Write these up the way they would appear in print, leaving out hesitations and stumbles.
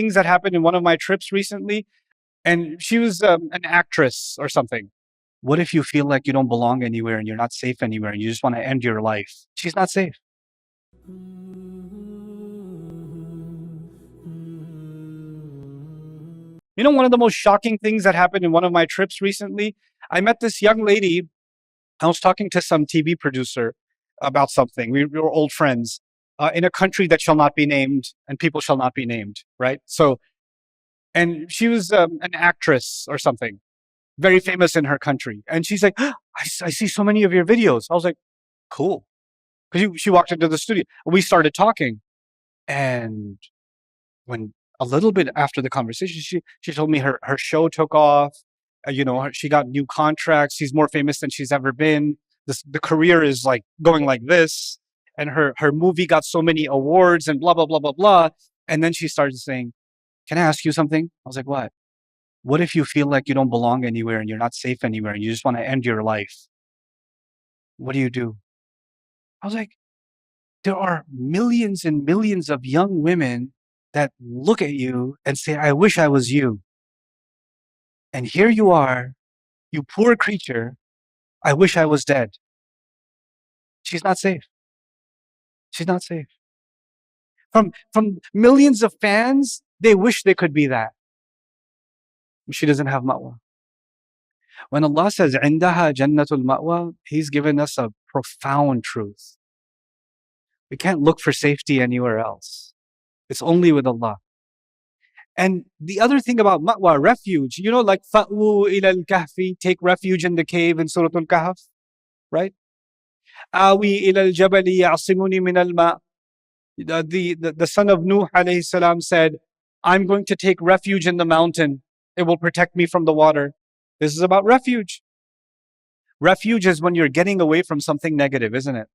things that happened in one of my trips recently, and she was an actress or something. What if you feel like you don't belong anywhere and you're not safe anywhere and you just want to end your life? She's not safe. You know, one of the most shocking things that happened in one of my trips recently, I met this young lady. I was talking to some TV producer about something. We were old friends in a country that shall not be named and people shall not be named, right? So, and she was an actress or something, very famous in her country. And she's like, I see so many of your videos. I was like, cool. Because she walked into the studio. We started talking. And when a little bit after the conversation, she told me her show took off. She got new contracts. She's more famous than she's ever been. The career is like going like this. And her movie got so many awards and blah, blah, blah, blah, blah. And then she started saying, can I ask you something? I was like, what? What if you feel like you don't belong anywhere and you're not safe anywhere and you just want to end your life? What do you do? I was like, there are millions and millions of young women that look at you and say, I wish I was you. And here you are, you poor creature, I wish I was dead. She's not safe. She's not safe. From millions of fans, they wish they could be that. She doesn't have ma'wa. When Allah says, عندها jannatul ma'wa, He's given us a profound truth. We can't look for safety anywhere else. It's only with Allah. And the other thing about ma'wa, refuge, like fa'u ila al-kahfi, take refuge in the cave in Surah Al-Kahf, right? Awi ila al-jabali ya'simuni min al-ma'. The son of Nuh alayhi salam said, I'm going to take refuge in the mountain. It will protect me from the water. This is about refuge. Refuge is when you're getting away from something negative, isn't it?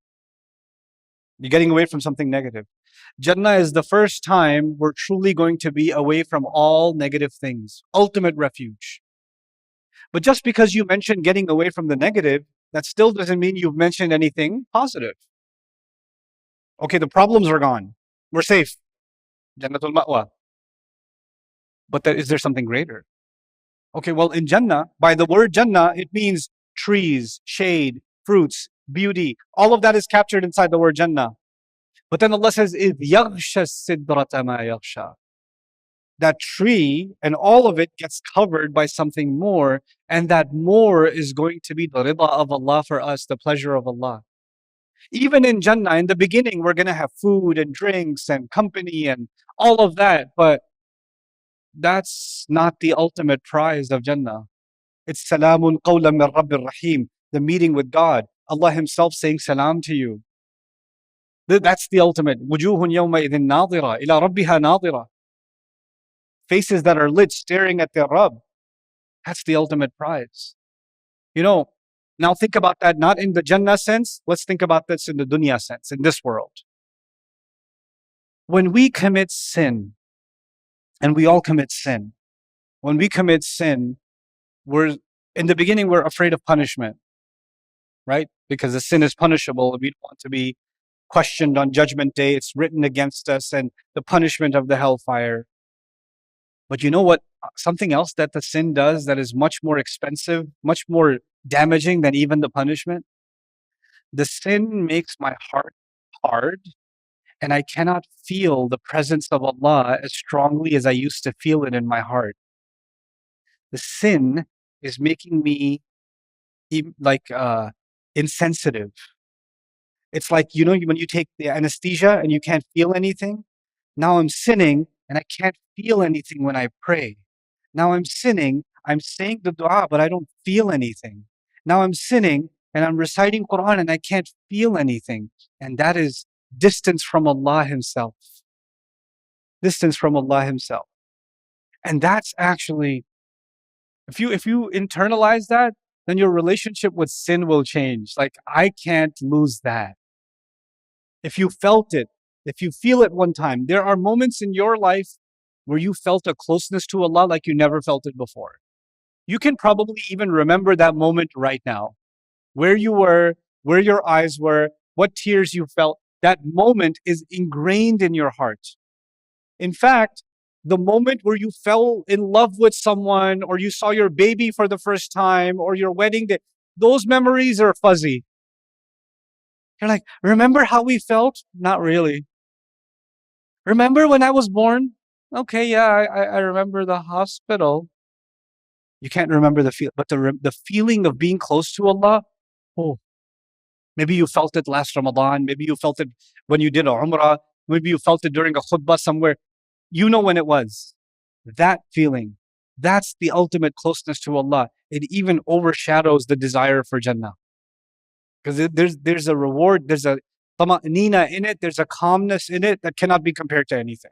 You're getting away from something negative. Jannah is the first time we're truly going to be away from all negative things. Ultimate refuge. But just because you mentioned getting away from the negative, that still doesn't mean you've mentioned anything positive. Okay, the problems are gone. We're safe. Jannatul Ma'wa. But is there something greater? Okay, well, in Jannah, by the word Jannah, it means trees, shade, fruits, beauty. All of that is captured inside the word Jannah. But then Allah says, إِذْ يَغْشَ السِّدْرَةَ مَا يَغْشَى. That tree and all of it gets covered by something more, and that more is going to be the rida of Allah for us, the pleasure of Allah. Even in Jannah, in the beginning, we're going to have food and drinks and company and all of that, but that's not the ultimate prize of Jannah. It's salamun qawlan min Rabbir Rahim, the meeting with God. Allah Himself saying salam to you. That's the ultimate. وُجُوهٌ يَوْمَئِذٍ نَاظِرَةٌ إِلَىٰ رَبِّهَا نَاظِرَةٌ. Faces that are lit, staring at their Rabb. That's the ultimate prize. Now think about that not in the Jannah sense. Let's think about this in the dunya sense, in this world. When we commit sin, and we all commit sin, when we commit sin, in the beginning, we're afraid of punishment, right? Because the sin is punishable. We don't want to be questioned on Judgment Day. It's written against us and the punishment of the hellfire. But you know what? Something else that the sin does that is much more expensive, much more damaging than even the punishment. The sin makes my heart hard, and I cannot feel the presence of Allah as strongly as I used to feel it in my heart. The sin is making me insensitive. It's like, when you take the anesthesia and you can't feel anything. Now I'm sinning and I can't feel anything when I pray. Now I'm sinning, I'm saying the dua, but I don't feel anything. Now I'm sinning and I'm reciting Quran and I can't feel anything. And that is distance from Allah Himself. Distance from Allah Himself. And that's actually, if you internalize that, then your relationship with sin will change. Like, I can't lose that. If you felt it, if you feel it one time, there are moments in your life where you felt a closeness to Allah like you never felt it before. You can probably even remember that moment right now. Where you were, where your eyes were, what tears you felt. That moment is ingrained in your heart. In fact, the moment where you fell in love with someone, or you saw your baby for the first time, or your wedding day, those memories are fuzzy. You're like, remember how we felt? Not really. Remember when I was born? Okay, yeah, I remember the hospital. You can't remember the feel, but the feeling of being close to Allah. Oh, maybe you felt it last Ramadan. Maybe you felt it when you did a Umrah. Maybe you felt it during a khutbah somewhere. You know when it was. That feeling, that's the ultimate closeness to Allah. It even overshadows the desire for Jannah. Because there's a reward, there's a tama'nina in it, there's a calmness in it that cannot be compared to anything.